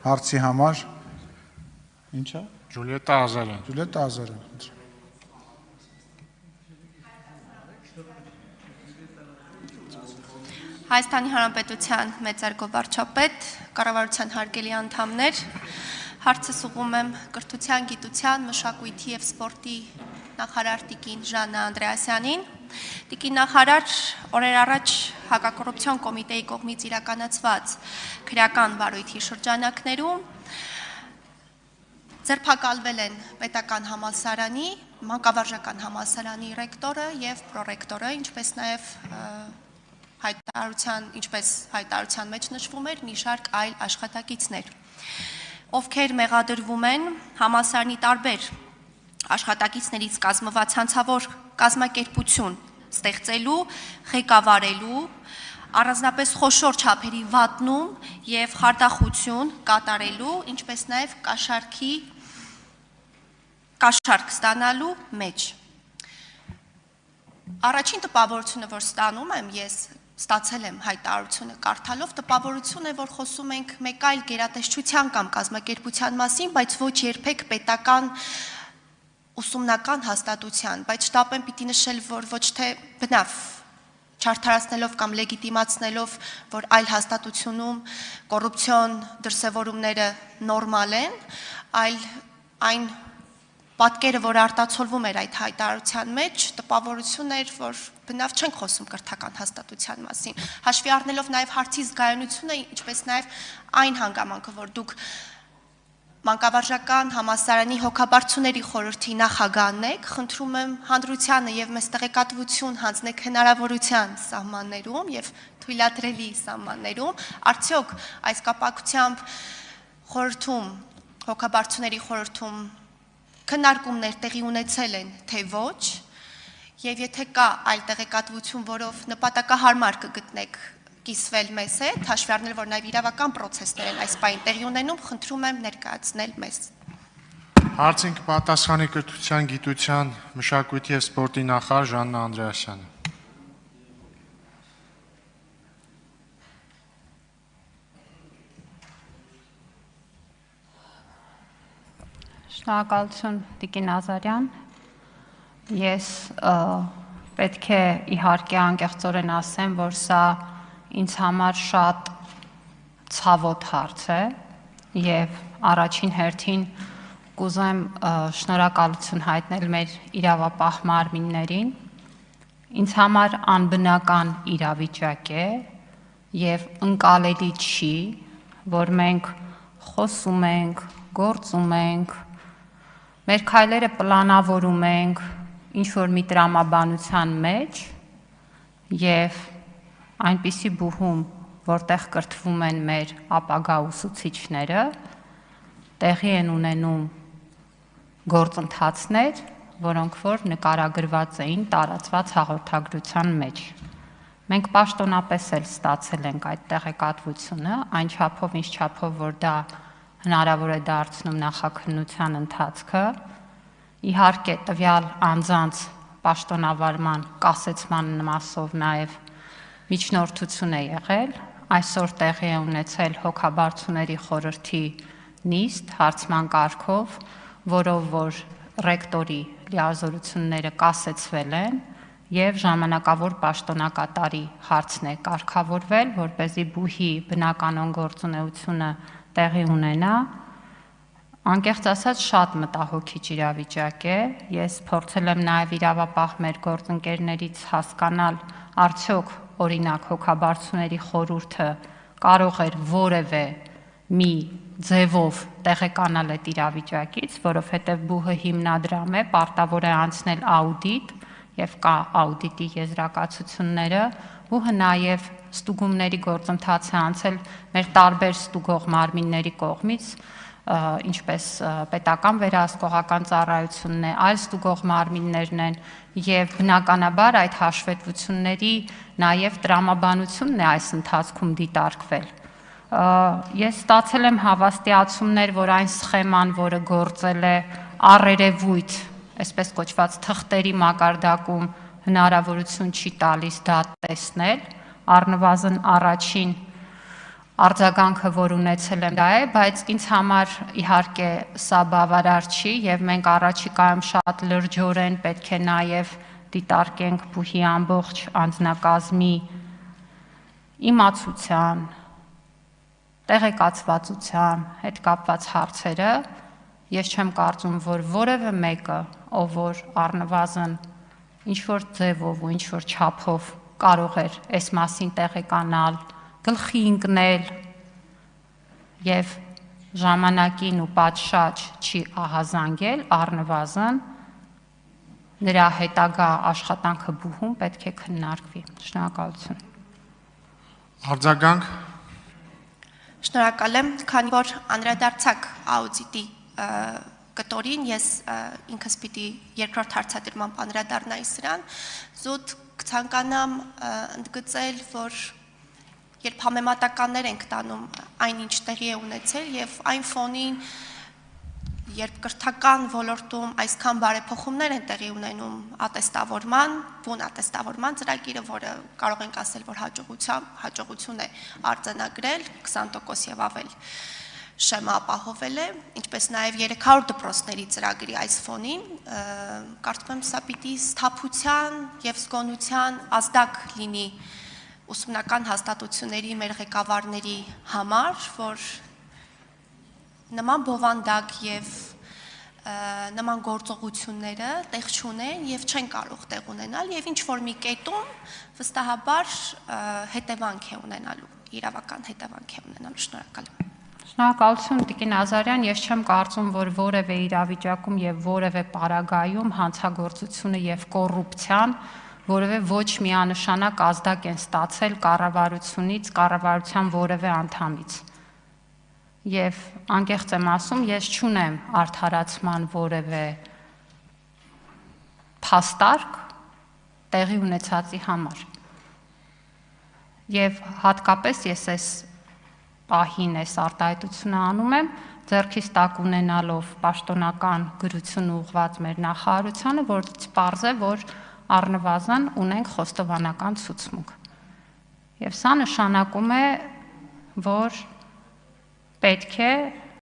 Հարցի համար ինչա? Ջուլիետտա Ազարյան։ Ջուլիետտա Ազարյան։ Հայաստանի Հանրապետության մեծարգո վարչապետ, կառավարության հարգելի անդամներ, հարցս ուղղում եմ կրթության, գիտության, մշակույթի և սպորտի նախարար տիկին Ժաննա Անդրեասյանին։ Տիկին նախարար օրեր առաջ հակակոռուպցիոն կոմիտեի կողմից իրականացված քրեական վարույթի շրջանակներում ձերբակալվել են պետական համալսարանի, մանկավարժական համալսարանի ռեկտորը և պրոռեկտորը, ինչպես նաև հայտարարության մեջ նշվում էր մի շարք այլ աշխատակիցներ, ովքեր մեղադրվում են համալսարանի տարբեր աշխատակիցներից կազմված հանցավոր կազմակերպություն ստեղծելու, ղեկավարելու, առանձնապես խոշոր չափերի վատնում և խարդախություն կատարելու, ինչպես նաև կաշառք ստանալու մեջ։ Առաջին տպավորությունը, որ ստանում եմ, ես ստացել եմ հայտարարությունը կարդալով, տպավորություն է, որ խոսում ենք մեկ այլ գերատեսչության կամ կազմակերպության մասին, բայց ոչ երբեք պետական ուսումնական հաստատության, բայց շտապեմ պիտի նշել, որ ոչ թե բնավ չարդարացնելով կամ լեգիտիմացնելով, որ այլ հաստատությունում կոռուպցիոն դրսևորումները նորմալ են, այլ այն պատկերը, որ արտացոլվում էր այդ հայտարարության մեջ, տպավորություն էր, որ բնավ չենք խոսում կրթական հաստատության մասին, հաշվի առնելով նաև հարցի զգայունությունը, ինչպես նաև այն հանգամանքը, որ դուք մանկավարժական համալսարանի հոգաբարձուների խորհրդի նախագահն եք, խնդրում եմ հանրությանը և մեզ տեղեկատվություն հանձնեք հնարավորության սահմաններում և թույլատրելի սահմաններում, արդյոք այս կապակցությամբ խորհրդում, հոգաբարձուների խորհրդում քննարկումներ տեղի ունեցել են, թե ոչ, և եթե կա այլ տեղեկատվություն, որով նպատակահարմար կգտնեք կիսվել մեզ հետ, հաշվի առնել, որ նաև իրավական պրոցեսներ են այս պահին տեղի ունենում, խնդրում եմ ներկայացնել մեզ։ Հարցին կպատասխանի կրթության, գիտության, մշակույթի և սպորտի նախարար Ժաննա Անդրեասյանը։ Շնորհակալություն տիկին Ազարյան։ Ես պետք է իհարկե անկեղծորեն ասեմ, որ սա ինձ համար շատ ցավոտ հարց է և առաջին հերթին կուզեմ շնորհակալություն հայտնել մեր իրավապահ մարմիններին։ Ինձ համար անբնական իրավիճակ է և ընկալելի չի, որ մենք խոսում ենք, գործում ենք, մեր քայլերը պլանավորում ենք ինչ-որ մի տրամաբանության մեջ և այնպիսի բուհում, որտեղ կրթվում են մեր ապագա ուսուցիչները, տեղի են ունենում գործընթացներ, որոնք որ նկարագրված էին տարածված հաղորդագրության մեջ։ Մենք պաշտոնապես էլ ստացել ենք այդ տեղեկատվությունը, այն չափով, ինչ չափով, որ դա հնարավոր է դարձնում նախաքննության ընթացքը, իհարկե տվյալ անձանց պաշտոնավարման կասեցման մասով նաև միջնորդություն է եղել, այսօր տեղի է ունեցել հոգաբարձուների խորհրդի նիստ հարցման կարգով, որով որ ռեկտորի լիազորությունները կասեցվել են և ժամանակավոր պաշտոնակատարի հարցն է կարգավորվել, որպեսզի բուհի բնականոն գործունեությունը տեղի ունենա, անկեղծ ասած շատ մտահոգիչ իրավիճակ է, ես փորձել եմ նաև իրավապահ մեր գործընկերներից հասկանալ, արդյոք օրինակ հոգաբարձուների խորհուրդը կարող էր որևէ մի ձևով տեղեկանալ այդ իրավիճակից, որովհետև բուհը հիմնադրամ է, պարտավոր է անցնել աուդիտ և կա աուդիտի եզրակացությունները, բուհը նաև ստուգումների գործընթաց է անցել մեր տարբեր ստուգող մարմինների կողմից, ինչպես պետական վերահսկողական ծառայությունն է, այլ ստուգող մարմիններն են և բնականաբար այդ հաշվետվությունների նաև տրամաբանությունն է այս ընթացքում դիտարկվել։ Ես ստացել եմ հավաստիացումներ, որ այն սխեման, որը գործել է առերևույթ, այսպես կոչված թղթերի մակարդակում հնարավորություն չի տալիս դա տեսնել, առնվազն առաջին արձագանքը, որ ունեցել եմ, դա է, բայց ինձ համար իհարկե սա բավարար չի եւ մենք առաջիկայում շատ լրջորեն պետք է նաեւ դիտարկենք բուհի ամբողջ անձնակազմի իմացության, տեղեկացվածության հետ կապված հարցերը։ Ես չեմ կարծում, որ որևէ մեկը, ով որ առնվազն ինչ-որ ձևով ու ինչ-որ չափով կարող էր այս մասին տեղեկանալ, գլխի ընկնել եւ ժամանակին ու պատշաճ չի ահազանգել, առնվազն նրա հետագա աշխատանքը բուհում պետք է քննարկվի։ Շնորհակալություն։ Արձագանք։ Շնորհակալ եմ, քանի որ անդրադարձակ աուդիտի կտորին, ես ինքս պիտի երկրորդ հարցադրմամբ անդրադառնայի սրան, զուտ կցանկանամ ընդգծել, որ երբ համեմատականներ ենք տանում այն ինչ տեղի է ունեցել եւ այն ֆոնին, երբ կրթական ոլորտում այսքան բարեփոխումներ են տեղի ունենում ատեստավորման, բուն ատեստավորման ծրագիրը, որը կարող ենք ասել, որ հաջողություն է արձանագրել 20% եւ ավել շեմա ապահովել է, ինչպես նաև 300 դպրոցների ծրագրի այս ֆոնին, կարծում եմ սա պիտի սթափության եւ զգոնության ազդակ լինի ուսումնական հաստատությունների մեր ղեկավարների համար, որ նման բովանդակ եւ նման գործողությունները տեղ չունեն եւ չեն կարող տեղ ունենալ եւ ինչ որ մի կետում վստահաբար հետևանք է ունենալու, իրավական հետևանք է ունենալու։ Շնորհակալ եմ։ Շնորհակալություն Տիկին Ազարյան, ես չեմ կարծում, որ որևէ իրավիճակում եւ որևէ պարագայում հանցագործությունը եւ կոռուպցիան որևէ ոչ միանշանակ ազդակ են ստացել կառավարությունից, կառավարության որևէ անդամից։ Եվ անկեղծ եմ ասում, ես չունեմ արդարացման որևէ փաստարկ տեղի ունեցածի համար։ Եվ հատկապես ես այս պահին այս արտահայտությունը անում եմ, ձեռքից տակ ունենալով պաշտոնական գրություն ուղղված մեր նախարարությանը, որից պարզ է, որ առնվազն ունենք խոստովանական ցուցմունք։ Եվ սա նշանակում է, որ պետք է